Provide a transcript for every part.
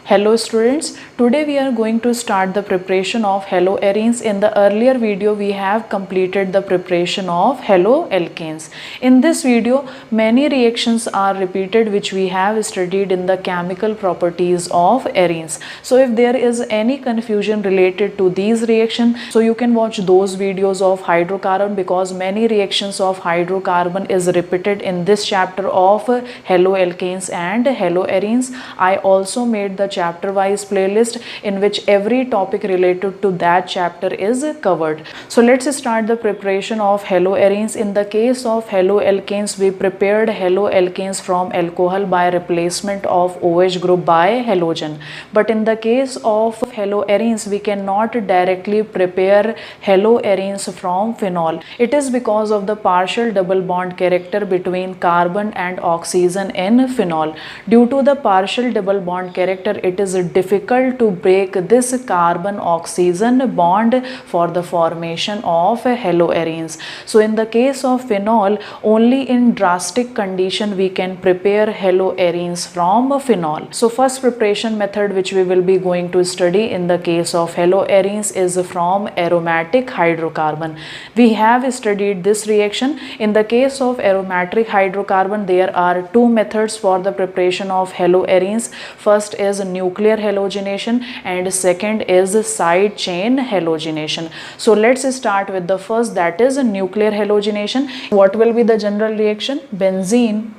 Hello students, today we are going to start the preparation of haloarenes. In the earlier video we have completed the preparation of haloalkanes. In this video many reactions are repeated which we have studied in the chemical properties of arenes. So if there is any confusion related to these reactions, so you can watch those videos of hydrocarbon, because many reactions of hydrocarbon is repeated in this chapter of haloalkanes and haloarenes. I also made the chapter wise playlist in which every topic related to that chapter is covered. So let's start the preparation of haloarenes. In the case of haloalkanes, we prepared haloalkanes from alcohol by replacement of OH group by halogen. But in the case of haloarenes, we cannot directly prepare haloarenes from phenol. It is because of the partial double bond character between carbon and oxygen in phenol. Due to the partial double bond character, it is difficult to break this carbon oxygen bond for the formation of haloarenes. So in the case of phenol, only in drastic condition we can prepare haloarenes from phenol. So first preparation method which we will be going to study in the case of haloarenes is from aromatic hydrocarbon. We have studied this reaction. In the case of aromatic hydrocarbon, there are two methods for the preparation of haloarenes. First is nuclear halogenation and second is side chain halogenation. So let's start with the first, that is nuclear halogenation. What will be the general reaction? Benzene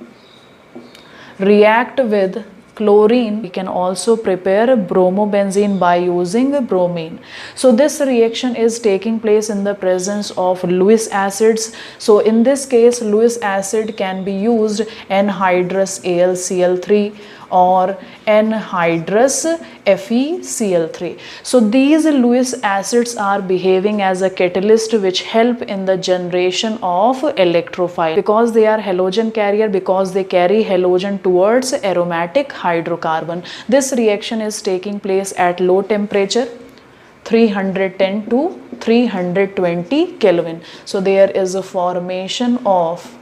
react with chlorine. We can also prepare bromobenzene by using bromine. So this reaction is taking place in the presence of Lewis acids. So in this case, Lewis acid can be used anhydrous AlCl3 or anhydrous FeCl3. So these Lewis acids are behaving as a catalyst which help in the generation of electrophile, because they are halogen carrier, because they carry halogen towards aromatic hydrocarbon. This reaction is taking place at low temperature, 310 to 320 Kelvin. So there is a formation of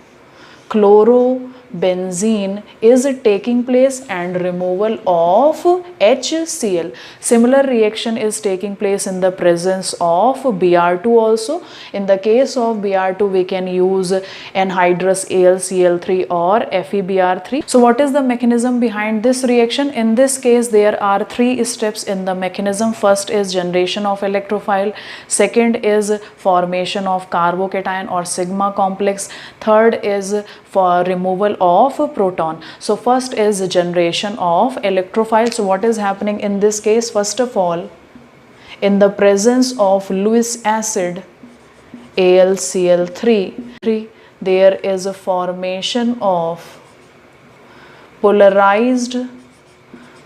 chlorobenzene is taking place and removal of HCl. Similar reaction is taking place in the presence of Br2 also. In the case of Br2, we can use anhydrous AlCl3 or FeBr3. So what is the mechanism behind this reaction? In this case, there are three steps in the mechanism. First is generation of electrophile. Second is formation of carbocation or sigma complex. Third is for removal of proton. So first is generation of electrophile. So what is happening in this case? First of all, in the presence of Lewis acid AlCl3, there is a formation of polarized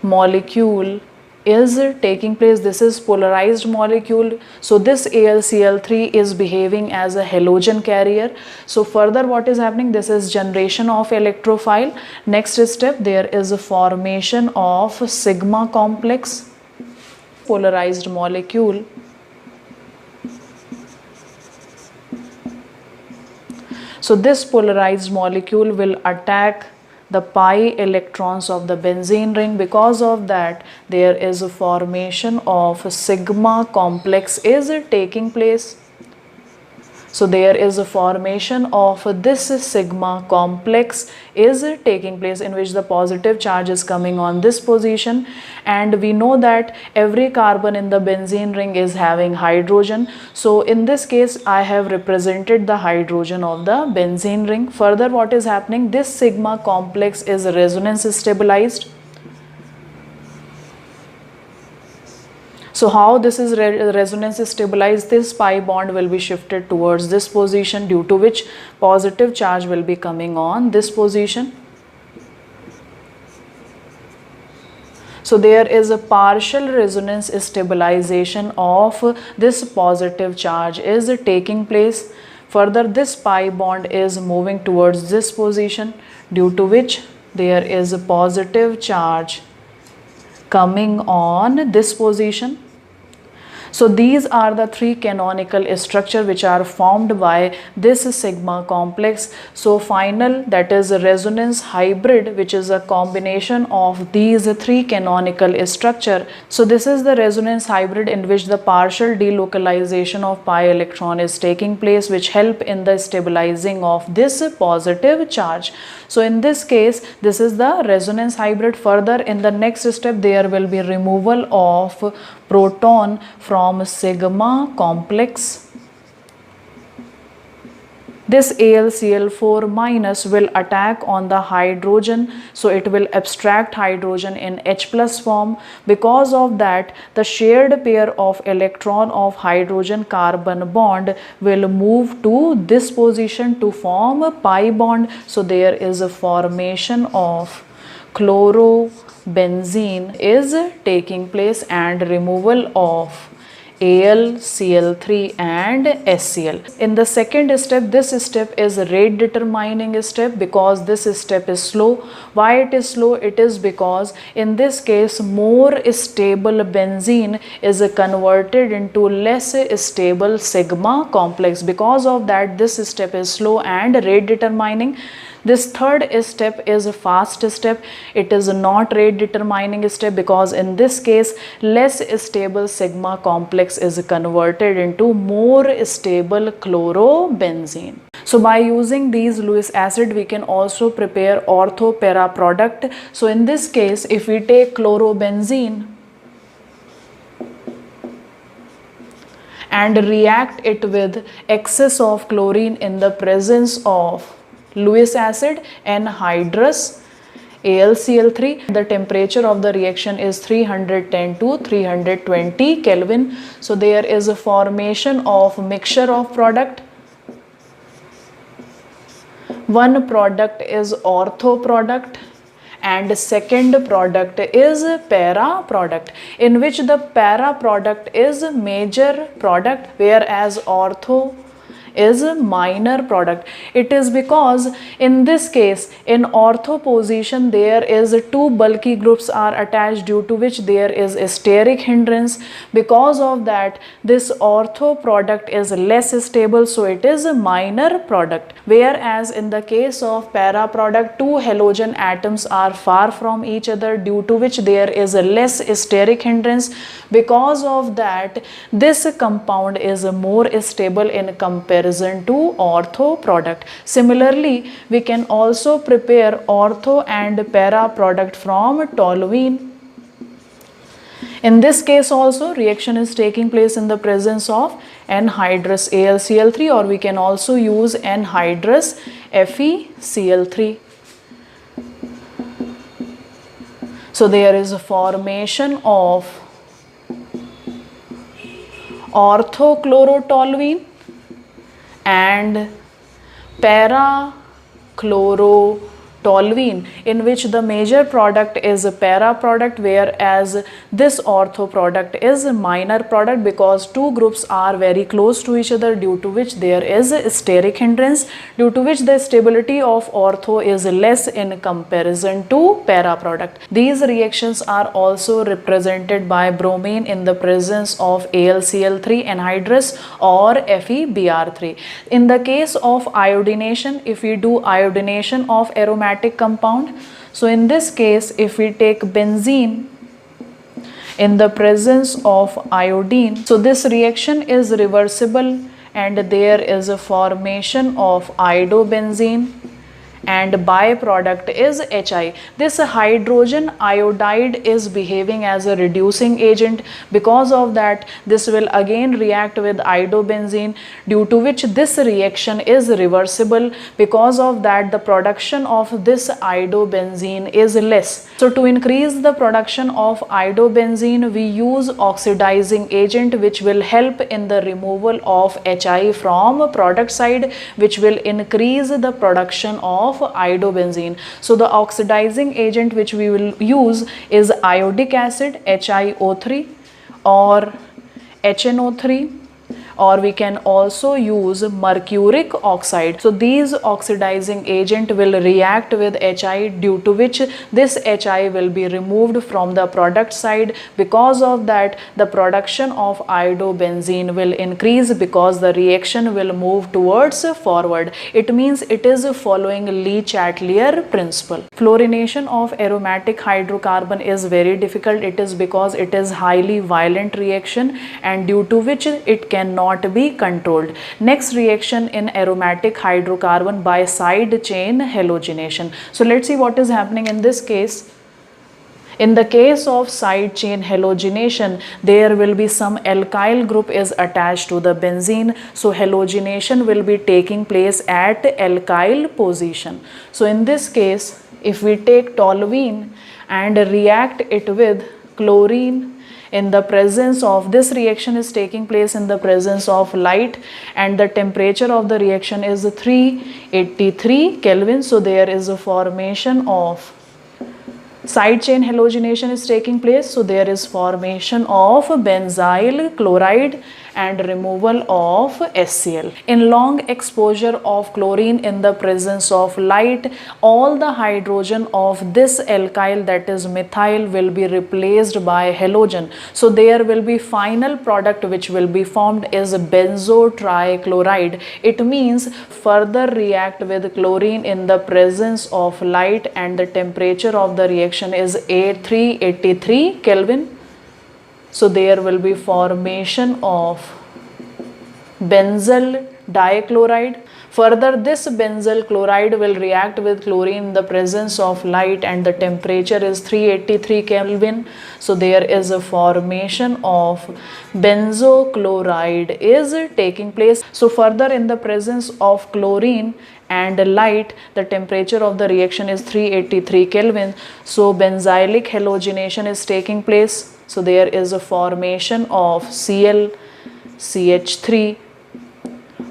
molecule is taking place. This is polarized molecule. So this AlCl3 is behaving as a halogen carrier. So further what is happening? This is generation of electrophile. Next step, there is a formation of sigma complex, polarized molecule. So this polarized molecule will attack the pi electrons of the benzene ring. Because of that, there is a formation of sigma complex is taking place. So there is a formation of this sigma complex is taking place, in which the positive charge is coming on this position, and we know that every carbon in the benzene ring is having hydrogen. So in this case, I have represented the hydrogen of the benzene ring. Further what is happening? This sigma complex is resonance stabilized. So how this is resonance stabilized? This pi bond will be shifted towards this position, due to which positive charge will be coming on this position. So there is a partial resonance stabilization of this positive charge is taking place. Further, this pi bond is moving towards this position, due to which there is a positive charge coming on this position. So these are the three canonical structure which are formed by this sigma complex. So final, that is a resonance hybrid, which is a combination of these three canonical structure. So this is the resonance hybrid in which the partial delocalization of pi electron is taking place, which help in the stabilizing of this positive charge. So in this case, this is the resonance hybrid. Further, in the next step, there will be removal of proton from sigma complex. This AlCl4 minus will attack on the hydrogen, so it will abstract hydrogen in H plus form. Because of that, the shared pair of electron of hydrogen carbon bond will move to this position to form a pi bond. So there is a formation of chlorobenzene is taking place and removal of AlCl3 and HCl. In the second step, this step is a rate determining step because this step is slow. Why it is slow? It is because in this case more stable benzene is converted into less stable sigma complex. Because of that, this step is slow and rate determining. This third step is a fast step. It is not rate determining step because in this case less stable sigma complex is converted into more stable chlorobenzene. So by using these Lewis acid, we can also prepare ortho-para product. So in this case, if we take chlorobenzene and react it with excess of chlorine in the presence of Lewis acid, anhydrous AlCl3, the temperature of the reaction is 310 to 320 Kelvin. So there is a formation of mixture of product. One product is ortho product and second product is para product, in which the para product is major product whereas ortho is a minor product. It is because in this case in ortho position there is two bulky groups are attached, due to which there is a steric hindrance. Because of that, this ortho product is less stable, so it is a minor product. Whereas in the case of para product, two halogen atoms are far from each other, due to which there is a less steric hindrance. Because of that, this compound is more stable in comparison to ortho product. Similarly, we can also prepare ortho and para product from toluene. In this case also, reaction is taking place in the presence of anhydrous AlCl3, or we can also use anhydrous FeCl3. So there is a formation of orthochlorotoluene and para-chlorotoluene, in which the major product is a para product, whereas this ortho product is a minor product, because two groups are very close to each other, due to which there is a steric hindrance, due to which the stability of ortho is less in comparison to para product. These reactions are also represented by bromine in the presence of AlCl3 anhydrous or FeBr3. In the case of iodination, if we do iodination of aromatic compound, so in this case if we take benzene in the presence of iodine, so this reaction is reversible and there is a formation of iodobenzene and byproduct is HI. This hydrogen iodide is behaving as a reducing agent. Because of that, this will again react with iodobenzene, due to which this reaction is reversible. Because of that, the production of this iodobenzene is less. So to increase the production of iodobenzene, we use oxidizing agent, which will help in the removal of HI from product side, which will increase the production of iodobenzene. So the oxidizing agent which we will use is iodic acid HiO3 or HNO3 or we can also use mercuric oxide. So these oxidizing agent will react with HI, due to which this HI will be removed from the product side. Because of that, the production of iodobenzene will increase because the reaction will move towards forward. It means it is following Le-Chatelier principle. Fluorination of aromatic hydrocarbon is very difficult. It is because it is highly violent reaction and due to which it cannot be controlled. Next reaction in aromatic hydrocarbon by side chain halogenation. So let's see what is happening in this case. In the case of side chain halogenation, there will be some alkyl group is attached to the benzene. So halogenation will be taking place at alkyl position. So in this case, if we take toluene and react it with chlorine, in the presence of this reaction is taking place in the presence of light and the temperature of the reaction is 383 Kelvin. So there is a formation of side chain halogenation is taking place. So there is formation of benzyl chloride and removal of HCl. In long exposure of chlorine in the presence of light, all the hydrogen of this alkyl, that is methyl, will be replaced by halogen. So there will be final product which will be formed is benzo trichloride. It means further react with chlorine in the presence of light and the temperature of the reaction is 383 Kelvin. So there will be formation of benzyl dichloride. Further, this benzyl chloride will react with chlorine in the presence of light and the temperature is 383 Kelvin. So there is a formation of benzochloride is taking place. So further, in the presence of chlorine and light, the temperature of the reaction is 383 Kelvin. So benzylic halogenation is taking place. So there is a formation of Cl, CH3.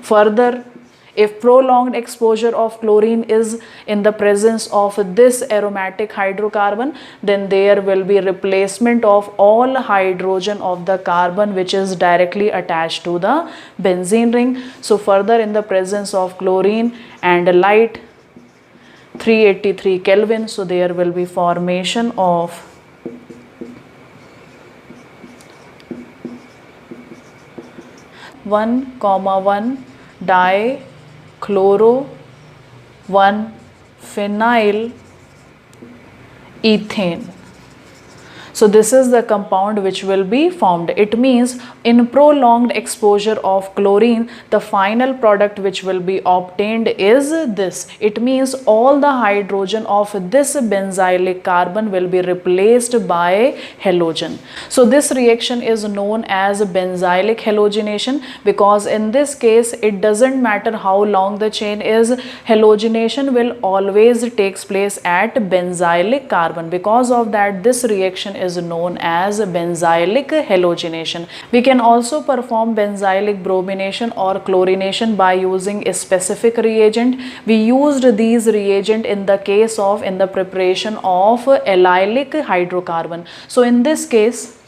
Further, if prolonged exposure of chlorine is in the presence of this aromatic hydrocarbon, then there will be replacement of all hydrogen of the carbon which is directly attached to the benzene ring. So further, in the presence of chlorine and light, 383 Kelvin, so there will be formation of one comma one dichloro 1-phenyl ethane. So this is the compound which will be formed. It means in prolonged exposure of chlorine, the final product which will be obtained is this. It means all the hydrogen of this benzylic carbon will be replaced by halogen. So this reaction is known as benzylic halogenation because in this case it doesn't matter how long the chain is, halogenation will always takes place at benzylic carbon. Because of that, this reaction is known as benzylic halogenation. We can also perform benzylic bromination or chlorination by using a specific reagent. We used these reagent in the case of in the preparation of allylic hydrocarbon. So in this case,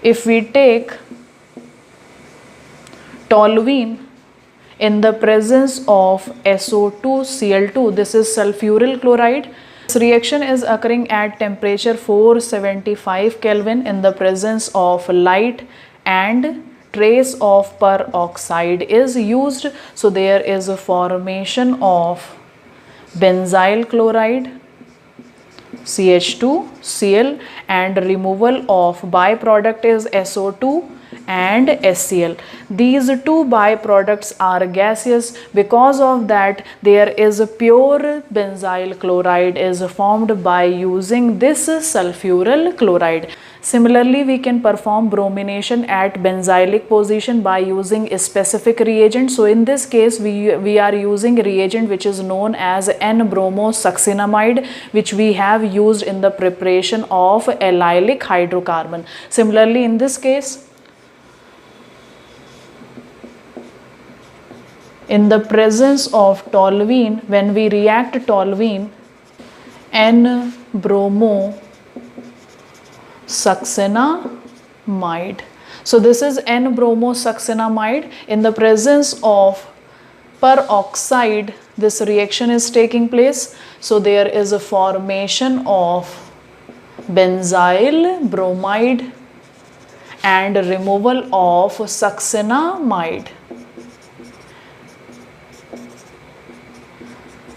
if we take toluene in the presence of SO2Cl2, this is sulfuryl chloride. This reaction is occurring at temperature 475 Kelvin in the presence of light and trace of peroxide is used. So there is a formation of benzyl chloride, CH2Cl, and removal of byproduct is SO2 and HCl. These two byproducts are gaseous. Because of that, there is a pure benzyl chloride is formed by using this sulfuryl chloride. Similarly, we can perform bromination at benzylic position by using a specific reagent. So in this case, we are using a reagent which is known as N-bromosuccinamide, which we have used in the preparation of allylic hydrocarbon. Similarly, in this case, in the presence of toluene, when we react toluene, N-bromosuccinamide. So this is N-bromosuccinamide. In the presence of peroxide, this reaction is taking place. So there is a formation of benzyl bromide and removal of succinamide.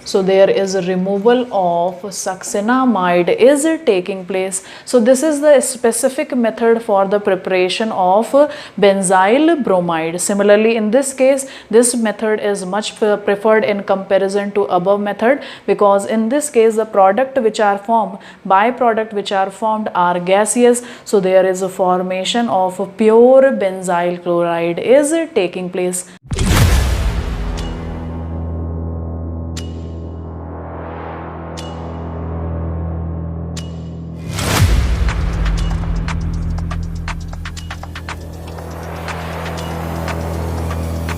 So there is a removal of succinamide is taking place. So this is the specific method for the preparation of benzyl bromide. Similarly, in this case, this method is much preferred in comparison to above method, because in this case the byproduct which are formed are gaseous. So there is a formation of pure benzyl chloride is taking place.